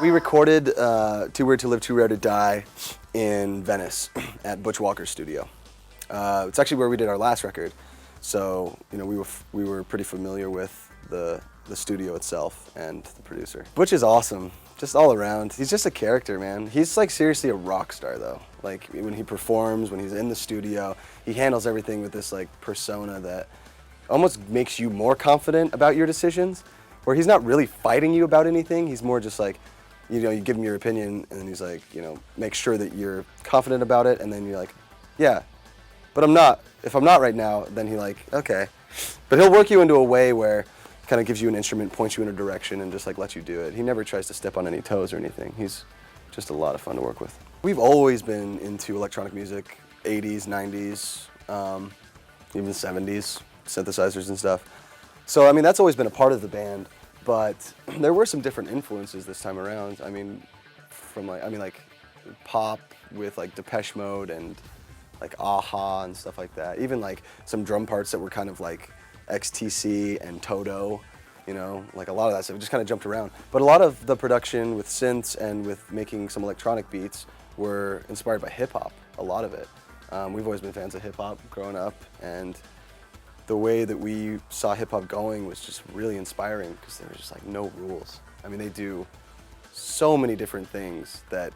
We recorded Too Weird to Live, Too Rare to Die in Venice at Butch Walker's studio. It's actually where we did our last record, so we were pretty familiar with the studio itself and the producer. Butch is awesome, just all around. He's just a character, man. He's like seriously a rock star though. Like when he performs, when he's in the studio, he handles everything with this like persona that almost makes you more confident about your decisions, where he's not really fighting you about anything. He's more just like, you give him your opinion, and then he's like, make sure that you're confident about it, and then you're like, yeah, but I'm not. If I'm not right now, then he like, okay. But he'll work you into a way where kind of gives you an instrument, points you in a direction, and just like lets you do it. He never tries to step on any toes or anything. He's just a lot of fun to work with. We've always been into electronic music, 80s, 90s, even 70s, synthesizers and stuff. So, I mean, that's always been a part of the band. But there were some different influences this time around. I mean, like pop with like Depeche Mode and like Aha and stuff like that. Even like some drum parts that were kind of like XTC and Toto, like a lot of that stuff. It just kind of jumped around. But a lot of the production with synths and with making some electronic beats were inspired by hip hop, a lot of it. We've always been fans of hip hop growing up, and the way that we saw hip hop going was just really inspiring because there was just like no rules. I mean, they do so many different things that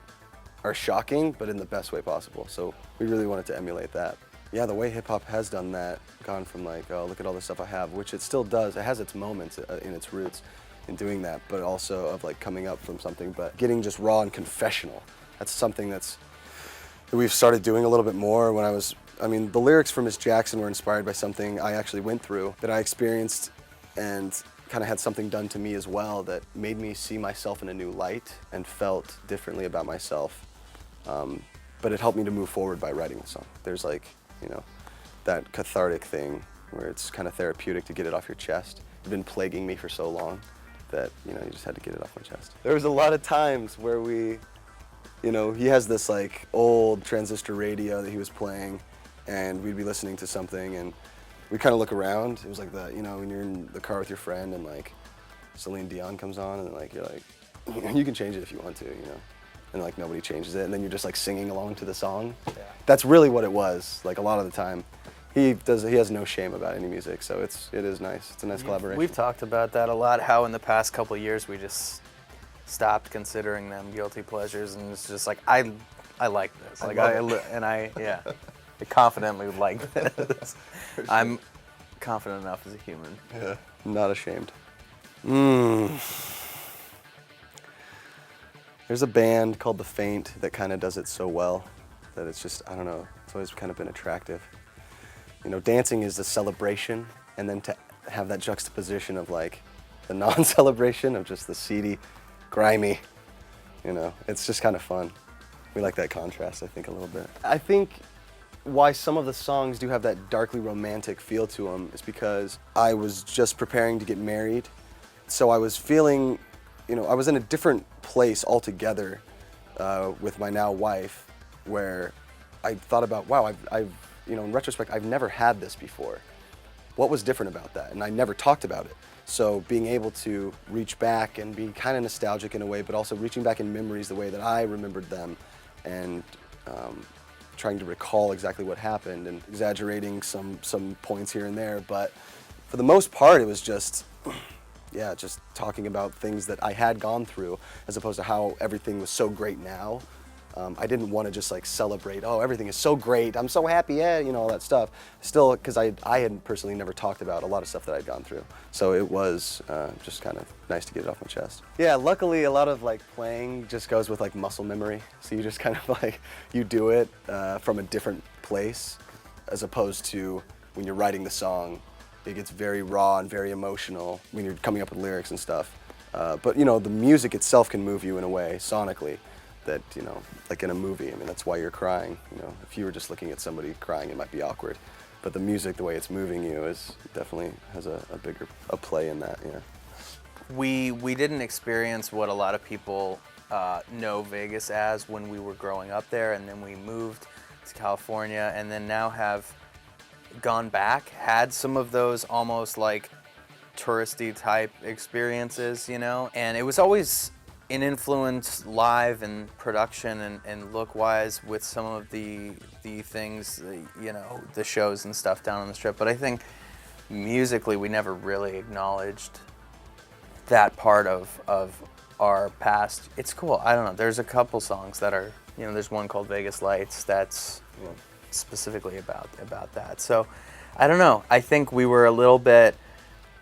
are shocking, but in the best way possible. So we really wanted to emulate that. Yeah, the way hip hop has done that, gone from like, oh, look at all the stuff I have, which it still does. It has its moments in its roots in doing that, but also of like coming up from something, but getting just raw and confessional. That's something that we've started doing a little bit more. The lyrics for Miss Jackson were inspired by something I actually went through, that I experienced and kind of had something done to me as well that made me see myself in a new light and felt differently about myself. But it helped me to move forward by writing the song. There's like, that cathartic thing where it's kind of therapeutic to get it off your chest. It's been plaguing me for so long that, you just had to get it off my chest. There was a lot of times where he has this like old transistor radio that he was playing, and we'd be listening to something and we'd kind of look around. It was like that, when you're in the car with your friend and like Celine Dion comes on and like you're like, you can change it if you want to, and like nobody changes it, and then you're just like singing along to the song. Yeah. That's really what it was. Like a lot of the time, he has no shame about any music, so it is nice. It's a nice collaboration. We've talked about that a lot. How in the past couple of years we just stopped considering them guilty pleasures, and it's just like I like this. Like I confidently like this. Sure. I'm confident enough as a human. Yeah, not ashamed. There's a band called The Faint that kind of does it so well that it's just, I don't know, it's always kind of been attractive. Dancing is the celebration, and then to have that juxtaposition of like the non-celebration of just the seedy, grimy, it's just kind of fun. We like that contrast, I think, a little bit. I think why some of the songs do have that darkly romantic feel to them is because I was just preparing to get married. So I was feeling, I was in a different place altogether with my now wife, where I thought about, wow, I've in retrospect, I've never had this before. What was different about that? And I never talked about it. So being able to reach back and be kind of nostalgic in a way, but also reaching back in memories the way that I remembered them, and trying to recall exactly what happened and exaggerating some points here and there. But for the most part, it was just, just talking about things that I had gone through, as opposed to how everything was so great now. I didn't want to just like celebrate, oh, everything is so great, I'm so happy, all that stuff. Still, because I had personally never talked about a lot of stuff that I'd gone through. So it was just kind of nice to get it off my chest. Yeah, luckily a lot of like playing just goes with like muscle memory. So you just kind of like, you do it from a different place, as opposed to when you're writing the song, it gets very raw and very emotional when you're coming up with lyrics and stuff. But the music itself can move you in a way, sonically, that, like in a movie, that's why you're crying. If you were just looking at somebody crying, it might be awkward. But the music, the way it's moving you, is definitely has a bigger play in that, We didn't experience what a lot of people know Vegas as when we were growing up there, and then we moved to California, and then now have gone back, had some of those almost like touristy type experiences, and it was always an influence live and production and look-wise with some of the things, you know, the shows and stuff down on the Strip. But I think musically we never really acknowledged that part of our past. It's cool. I don't know. There's a couple songs that are, you know, there's one called Vegas Lights that's specifically about that. So I don't know. I think we were a little bit,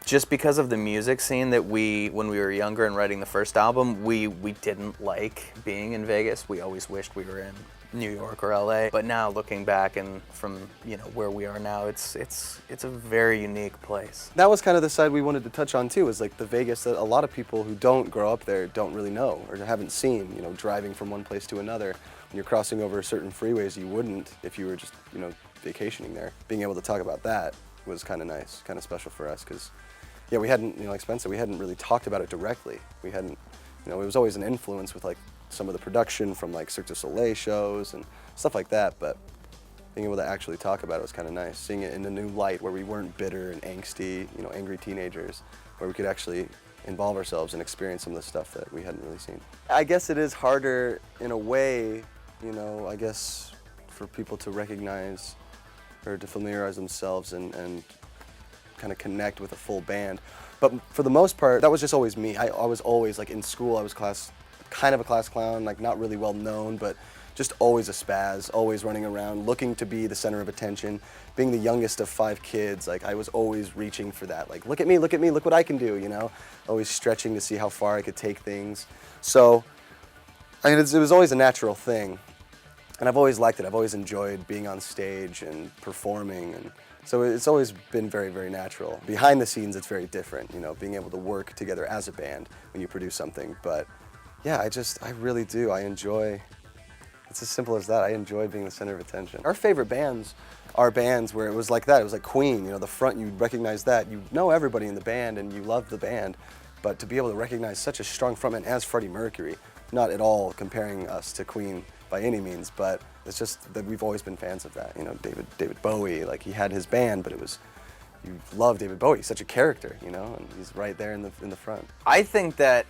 just because of the music scene that when we were younger and writing the first album, we didn't like being in Vegas. We always wished we were in New York or LA. But now looking back and from, you know, where we are now, it's a very unique place. That was kind of the side we wanted to touch on too, is like the Vegas that a lot of people who don't grow up there don't really know or haven't seen, you know, driving from one place to another. When you're crossing over certain freeways you wouldn't if you were just, you know, vacationing there. Being able to talk about that was kind of nice, kind of special for us, because yeah, we hadn't, you know, like Spencer, we hadn't really talked about it directly. We hadn't, you know, it was always an influence with like some of the production from like Cirque du Soleil shows and stuff like that, but being able to actually talk about it was kind of nice. Seeing it in a new light where we weren't bitter and angsty, you know, angry teenagers, where we could actually involve ourselves and experience some of the stuff that we hadn't really seen. I guess it is harder in a way, you know, I guess for people to recognize or to familiarize themselves and kind of connect with a full band. But for the most part, that was just always me. I was always, like in school, I was kind of a class clown, like not really well known, but just always a spaz, always running around, looking to be the center of attention. Being the youngest of 5 kids, like I was always reaching for that. Like, look at me, look what I can do, you know? Always stretching to see how far I could take things. So, I mean, it was always a natural thing. And I've always liked it. I've always enjoyed being on stage and performing, and so it's always been very, very natural. Behind the scenes, it's very different, you know, being able to work together as a band when you produce something. But yeah, I really do. I enjoy, it's as simple as that. I enjoy being the center of attention. Our favorite bands are bands where it was like that. It was like Queen, you know, the front, you recognize that. You know everybody in the band and you love the band. But to be able to recognize such a strong frontman as Freddie Mercury, not at all comparing us to Queen by any means, but it's just that we've always been fans of that. You know, David Bowie, like he had his band, but it was, you love David Bowie. He's such a character, you know, and he's right there in the front. I think that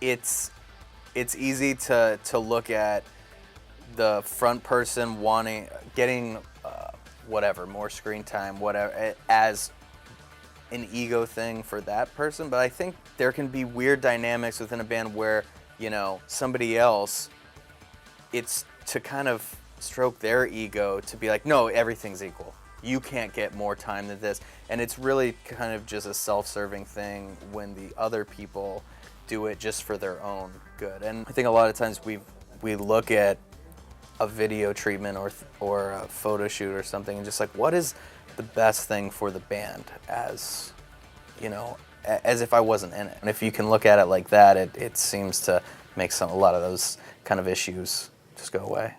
it's easy to look at the front person getting whatever, more screen time, whatever, as an ego thing for that person. But I think there can be weird dynamics within a band where, you know, somebody else, it's to kind of stroke their ego to be like, no, everything's equal. You can't get more time than this. And it's really kind of just a self-serving thing when the other people do it just for their own good. And I think a lot of times we look at a video treatment or a photo shoot or something and just like, what is the best thing for the band, as, you know, as if I wasn't in it. And if you can look at it like that, it seems to make a lot of those kind of issues just go away.